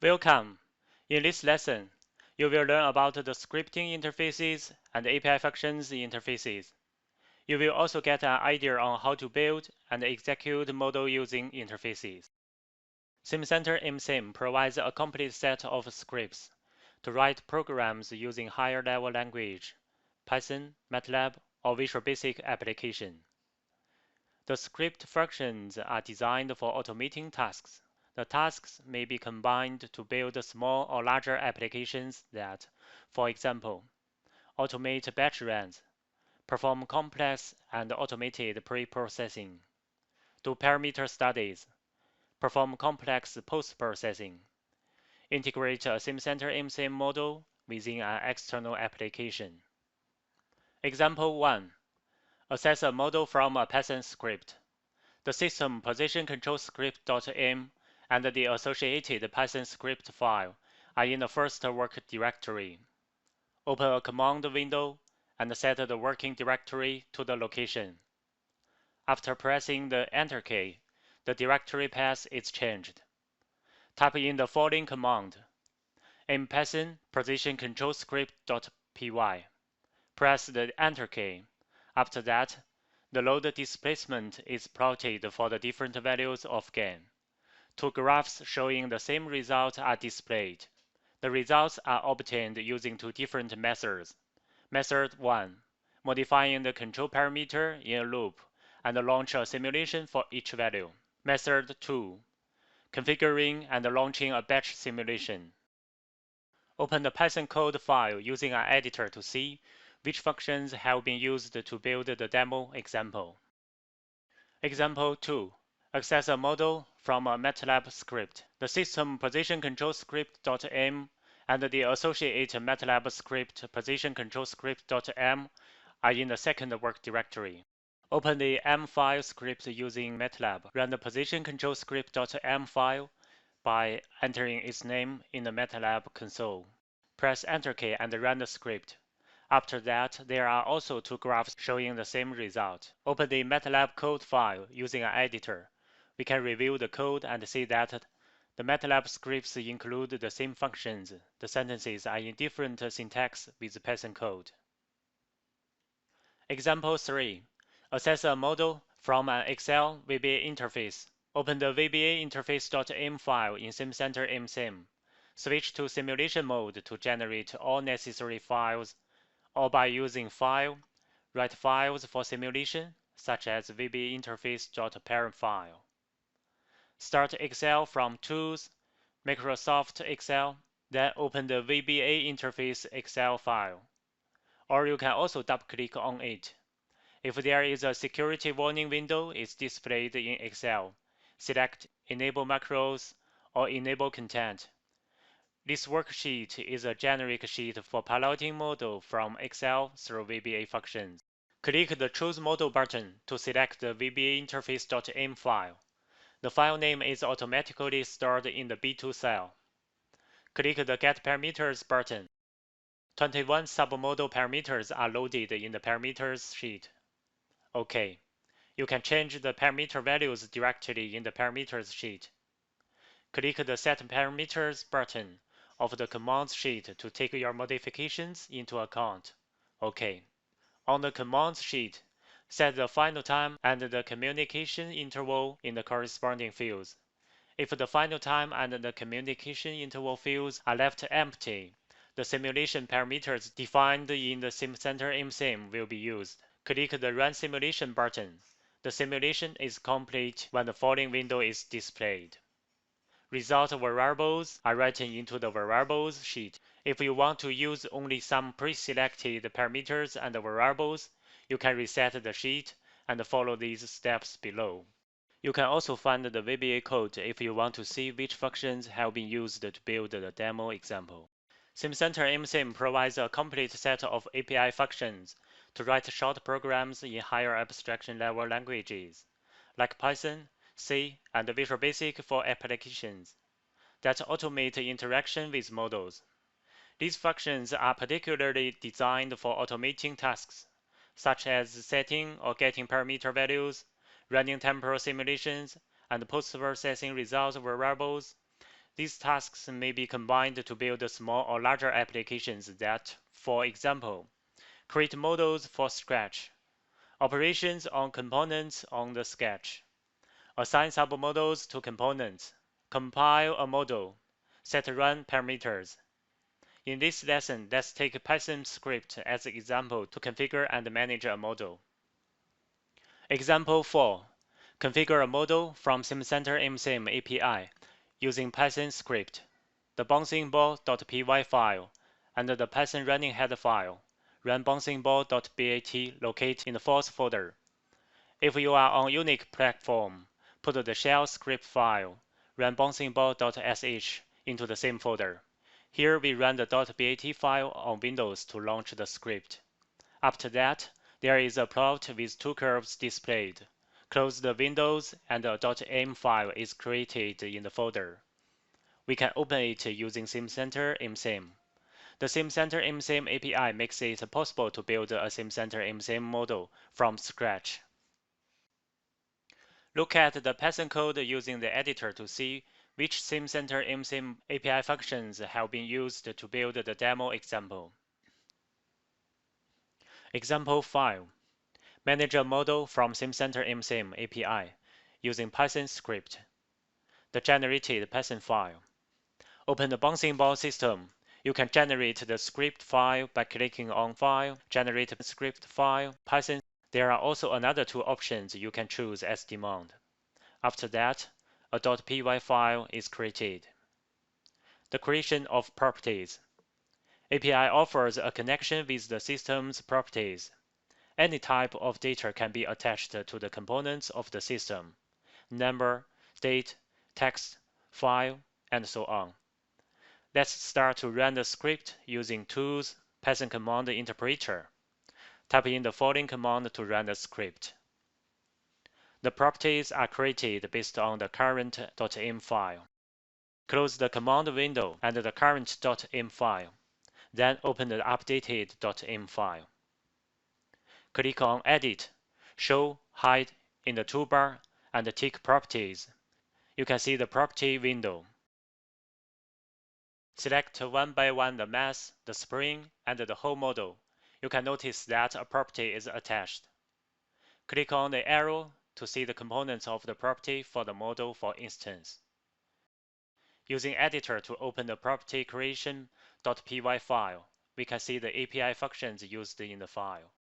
Welcome! In this lesson, you will learn about the scripting interfaces and API functions interfaces. You will also get an idea on how to build and execute model using interfaces. SimCenter MSim provides a complete set of scripts to write programs using higher level language, Python, MATLAB, or Visual Basic application. The script functions are designed for automating tasks. The tasks may be combined to build small or larger applications that, for example, automate batch runs, perform complex and automated pre-processing, do parameter studies, perform complex post-processing, integrate a SimCenter MSim model within an external application. Example 1. Access a model from a Python script. The system position control script.m and the associated Python script file are in the first work directory. Open a command window and set the working directory to the location. After pressing the Enter key, the directory path is changed. Type in the following command: in Python position control script.py. Press the Enter key. After that, the load displacement is plotted for the different values of gain. Two graphs showing the same result are displayed. The results are obtained using two different methods. Method 1. Modifying the control parameter in a loop and launch a simulation for each value. Method 2. Configuring and launching a batch simulation. Open the Python code file using an editor to see which functions have been used to build the demo example. Example 2. Access a model from a MATLAB script. The system position control script.m and the associated MATLAB script position control script.m are in the second work directory. Open the m file script using MATLAB. Run the position control script.m file by entering its name in the MATLAB console. Press Enter key and run the script. After that, there are also two graphs showing the same result. Open the MATLAB code file using an editor. We can review the code and see that the MATLAB scripts include the same functions. The sentences are in different syntax with Python code. Example 3. Access a model from an Excel VBA interface. Open the VBA interface.m file in SimCenter MSim. Switch to simulation mode to generate all necessary files, or by using File, write files for simulation, such as VBA interface.parent file. Start Excel from Tools, Microsoft Excel, then open the VBA interface Excel file. Or you can also double-click on it. If there is a security warning window, it's displayed in Excel. Select Enable Macros or Enable Content. This worksheet is a generic sheet for piloting model from Excel through VBA functions. Click the Choose Model button to select the VBA interface.m file. The file name is automatically stored in the B2 cell. Click the Get Parameters button. 21 submodel parameters are loaded in the parameters sheet. OK. You can change the parameter values directly in the parameters sheet. Click the Set Parameters button of the commands sheet to take your modifications into account. OK. On the commands sheet, set the final time and the communication interval in the corresponding fields. If the final time and the communication interval fields are left empty, the simulation parameters defined in the SimCenter MSim will be used. Click the Run Simulation button. The simulation is complete when the following window is displayed. Result variables are written into the variables sheet. If you want to use only some pre-selected parameters and variables, you can reset the sheet and follow these steps below. You can also find the VBA code if you want to see which functions have been used to build the demo example. SimCenter MSim provides a complete set of API functions to write short programs in higher abstraction level languages, like Python, C, and Visual Basic for applications that automate interaction with models. These functions are particularly designed for automating tasks, such as setting or getting parameter values, running temporal simulations, and post-processing result variables. These tasks may be combined to build small or larger applications that, for example, create models for Scratch, operations on components on the sketch, assign submodels to components, compile a model, set run parameters. In this lesson, let's take a Python script as an example to configure and manage a model. Example 4. Configure a model from SimCenter MSim API using Python script, the bouncing_ball.py file, and the Python running header file, run bouncing_ball.bat located in the fourth folder. If you are on Unix platform, put the shell script file, run bouncing_ball.sh into the same folder. Here we run the .bat file on Windows to launch the script. After that, there is a plot with two curves displayed. Close the windows and a .m file is created in the folder. We can open it using SimCenter MSim. The SimCenter MSim API makes it possible to build a SimCenter MSim model from scratch. Look at the Python code using the editor to see which SimCenter MSim API functions have been used to build the demo example. Example 5. Manage a model from SimCenter MSim API using Python script. The generated Python file. Open the bouncing ball system. You can generate the script file by clicking on File, Generate Script File, Python. There are also another two options you can choose as demand. After that, a .py file is created. The creation of properties. API offers a connection with the system's properties. Any type of data can be attached to the components of the system: number, date, text, file, and so on. Let's start to run the script using Tools, Python Command Interpreter. Type in the following command to run the script. The properties are created based on the current .m file. Close the command window and the current .m file. Then open the updated .m file. Click on Edit, Show, Hide in the toolbar, and tick Properties. You can see the property window. Select one by one the mass, the spring, and the whole model. You can notice that a property is attached. Click on the arrow to see the components of the property for the model, for instance. Using Editor to open the property creation.py file, we can see the API functions used in the file.